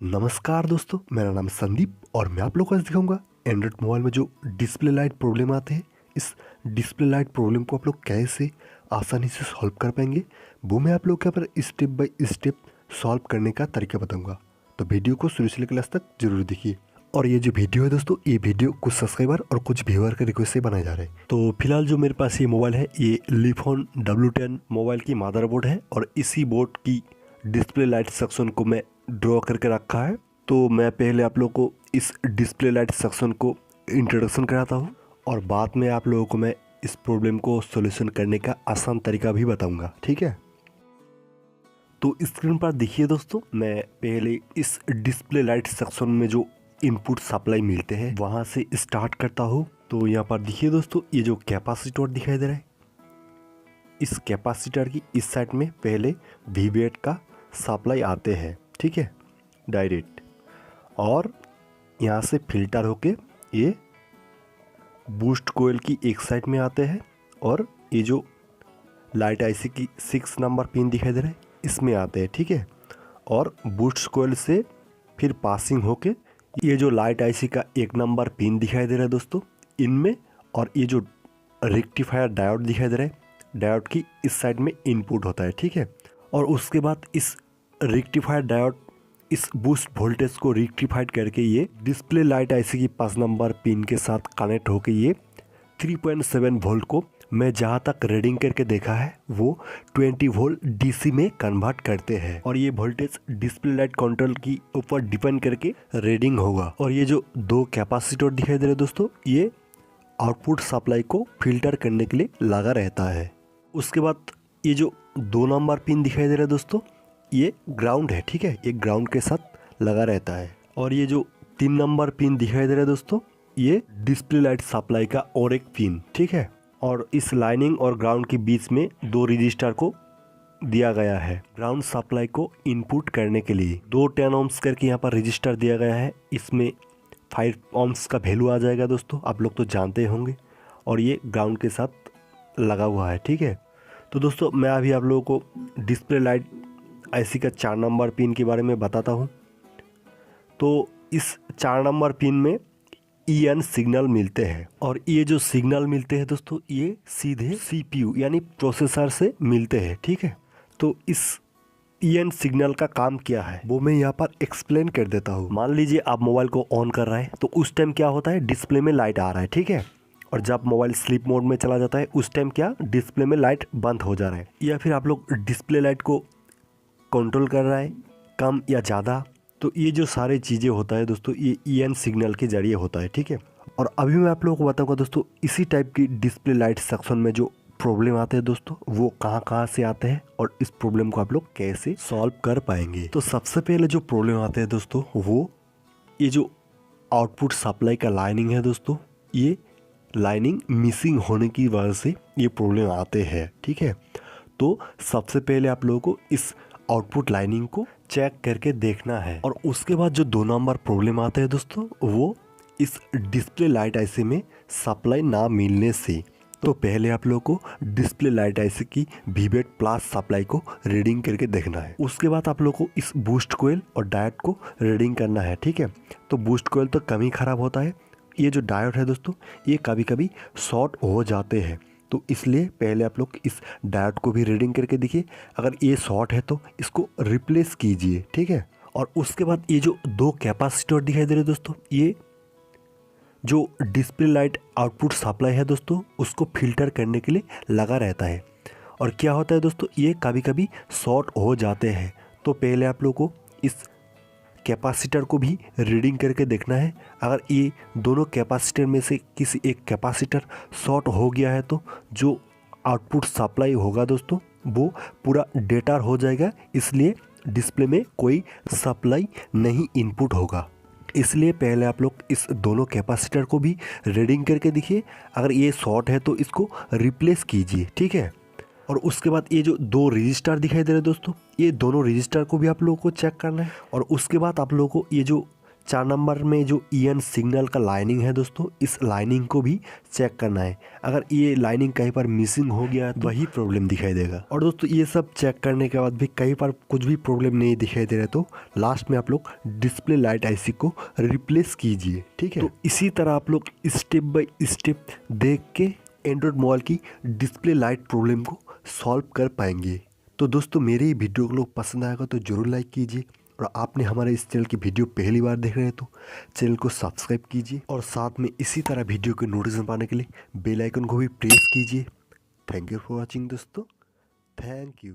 नमस्कार दोस्तों, मेरा नाम संदीप और मैं आप लोगों को आज दिखाऊंगा एंड्रॉइड मोबाइल में जो डिस्प्ले लाइट प्रॉब्लम आते हैं। इस डिस्प्ले लाइट प्रॉब्लम को आप लोग कैसे आसानी से सॉल्व कर पाएंगे, वो मैं आप लोग के यहाँ पर स्टेप बाय स्टेप सॉल्व करने का तरीका बताऊंगा। तो वीडियो को शुरू से लेकर लास्ट तक जरूर देखिए। और ये जो वीडियो है दोस्तों, ये वीडियो कुछ सब्सक्राइबर और कुछ व्यूअर के रिक्वेस्ट से बनाए जा रहे हैं। तो फिलहाल जो मेरे पास ये मोबाइल है, ये लीफोन W10 मोबाइल की मदरबोर्ड है और इसी बोर्ड की डिस्प्ले लाइट सेक्शन को मैं ड्रॉ करके रखा है। तो मैं पहले आप लोगों को इस डिस्प्ले लाइट सेक्शन को इंट्रोडक्शन कराता हूँ और बाद में आप लोगों को मैं इस प्रॉब्लम को सॉल्यूशन करने का आसान तरीका भी बताऊंगा, ठीक है। तो स्क्रीन पर देखिए दोस्तों, मैं पहले इस डिस्प्ले लाइट सेक्शन में जो इनपुट सप्लाई मिलते हैं वहाँ से स्टार्ट करता हूँ। तो यहाँ पर देखिए दोस्तों, ये जो कैपेसिटर दिखाई दे रहा है, इस कैपेसिटर की इस साइड में पहले वीवेट का सप्लाई आते हैं, ठीक है, डायरेक्ट। और यहाँ से फिल्टर होके ये बूस्ट कोयल की एक साइड में आते हैं और ये जो लाइट आईसी की 6 नंबर पिन दिखाई दे रहा है इसमें आते हैं, ठीक है। और बूस्ट कोयल से फिर पासिंग होके ये जो लाइट आईसी का 1 नंबर पिन दिखाई दे रहा है दोस्तों इनमें, और ये जो रेक्टिफायर डायोड दिखाई दे रहा है, डायोड की इस साइड में इनपुट होता है, ठीक है। और उसके बाद इस रेक्टिफायर डायोड इस बूस्ट वोल्टेज को रेक्टिफाइड करके ये डिस्प्ले लाइट आईसी की 5 नंबर पिन के साथ कनेक्ट होकर ये 3.7 वोल्ट को मैं जहाँ तक रीडिंग करके देखा है वो 20 वोल्ट डीसी में कन्वर्ट करते हैं। और ये वोल्टेज डिस्प्ले लाइट कंट्रोल की ऊपर डिपेंड करके रीडिंग होगा। और ये जो 2 कैपेसिटर दिखाई दे रहे दोस्तों, ये आउटपुट सप्लाई को फिल्टर करने के लिए लगा रहता है। उसके बाद ये जो 2 नंबर पिन दिखाई दे रहा है दोस्तों, ये ग्राउंड है, ठीक है, ये ग्राउंड के साथ लगा रहता है। और ये जो 3 नंबर पिन दिखाई दे रहा है दोस्तों, ये डिस्प्ले लाइट सप्लाई का और एक पिन, ठीक है। और इस लाइनिंग और ग्राउंड के बीच में 2 रजिस्टर को दिया गया है ग्राउंड सप्लाई को इनपुट करने के लिए। 2 10 ohms करके यहाँ पर रजिस्टर दिया गया है, इसमें 5 ohms का वैल्यू आ जाएगा दोस्तों, आप लोग तो जानते होंगे। और ये ग्राउंड के साथ लगा हुआ है, ठीक है। तो दोस्तों मैं अभी आप लोगों को डिस्प्ले लाइट आईसी का 4 नंबर पिन के बारे में बताता हूँ। तो इस 4 नंबर पिन में EN सिग्नल मिलते हैं और ये जो सिग्नल मिलते हैं दोस्तों, ये सीधे CPU यानी प्रोसेसर से मिलते हैं, ठीक है। तो इस EN सिग्नल का काम क्या है वो मैं यहाँ पर एक्सप्लेन कर देता हूँ। मान लीजिए आप मोबाइल को ऑन कर रहे हैं, तो उस टाइम क्या होता है, डिस्प्ले में लाइट आ रहा है, ठीक है। और जब मोबाइल स्लीप मोड में चला जाता है उस टाइम क्या, डिस्प्ले में लाइट बंद हो जा रहा है। या फिर आप लोग डिस्प्ले लाइट को कंट्रोल कर रहा है कम या ज़्यादा, तो ये जो सारी चीज़ें होता है दोस्तों, ये EN सिग्नल के जरिए होता है, ठीक है। और अभी मैं आप लोगों को बताऊंगा दोस्तों, इसी टाइप की डिस्प्ले लाइट सेक्शन में जो प्रॉब्लम आते हैं दोस्तों, वो कहाँ से आते हैं और इस प्रॉब्लम को आप लोग कैसे सॉल्व कर पाएंगे। तो सबसे पहले जो प्रॉब्लम आते हैं दोस्तों, वो ये जो आउटपुट सप्लाई का लाइनिंग है दोस्तों, ये लाइनिंग मिसिंग होने की वजह से ये प्रॉब्लम आते हैं, ठीक है। तो सबसे पहले आप लोगों को इस आउटपुट लाइनिंग को चेक करके देखना है। और उसके बाद जो 2 नंबर प्रॉब्लम आता है दोस्तों, वो इस डिस्प्ले लाइट आईसी में सप्लाई ना मिलने से। तो पहले आप लोगों को डिस्प्ले लाइट आईसी की वीवेट प्लस सप्लाई को रीडिंग करके देखना है। उसके बाद आप लोगों को इस बूस्ट कोयल और डायोड को रीडिंग करना है, ठीक है। तो बूस्ट कोयल तो कम ही खराब होता है, ये जो डायोड है दोस्तों, ये कभी कभी शॉर्ट हो जाते हैं। तो इसलिए पहले आप लोग इस डायोड को भी रीडिंग करके देखिए, अगर ये शॉर्ट है तो इसको रिप्लेस कीजिए, ठीक है। और उसके बाद ये जो 2 कैपेसिटर दिखाई दे रहे हैं दोस्तों, ये जो डिस्प्ले लाइट आउटपुट सप्लाई है दोस्तों, उसको फिल्टर करने के लिए लगा रहता है। और क्या होता है दोस्तों, ये कभी कभी शॉर्ट हो जाते हैं। तो पहले आप लोग को इस कैपेसिटर को भी रीडिंग करके देखना है। अगर ये दोनों कैपेसिटर में से किसी एक कैपेसिटर शॉर्ट हो गया है तो जो आउटपुट सप्लाई होगा दोस्तों, वो पूरा डेटा हो जाएगा, इसलिए डिस्प्ले में कोई सप्लाई नहीं इनपुट होगा। इसलिए पहले आप लोग इस दोनों कैपेसिटर को भी रीडिंग करके देखिए, अगर ये शॉर्ट है तो इसको रिप्लेस कीजिए, ठीक है। और उसके बाद ये जो 2 रजिस्टर दिखाई दे रहे हैं दोस्तों, ये दोनों रजिस्टर को भी आप लोगों को चेक करना है। और उसके बाद आप लोगों को ये जो 4 नंबर में जो ईएन सिग्नल का लाइनिंग है दोस्तों, इस लाइनिंग को भी चेक करना है। अगर ये लाइनिंग कहीं पर मिसिंग हो गया तो वही प्रॉब्लम दिखाई देगा। और दोस्तों ये सब चेक करने के बाद भी कहीं पर कुछ भी प्रॉब्लम नहीं दिखाई दे रहा तो लास्ट में आप लोग डिस्प्ले लाइट आईसी को रिप्लेस कीजिए, ठीक है। तो इसी तरह आप लोग स्टेप बाय स्टेप देख के एंड्रॉयड मोबाइल की डिस्प्ले लाइट प्रॉब्लम को सॉल्व कर पाएंगे। तो दोस्तों मेरे ही वीडियो को लोग पसंद आएगा तो ज़रूर लाइक कीजिए, और आपने हमारे इस चैनल की वीडियो पहली बार देख रहे हैं तो चैनल को सब्सक्राइब कीजिए, और साथ में इसी तरह वीडियो के नोटिफिकेशन पाने के लिए बेल आइकन को भी प्रेस कीजिए। थैंक यू फॉर वॉचिंग दोस्तों, थैंक यू।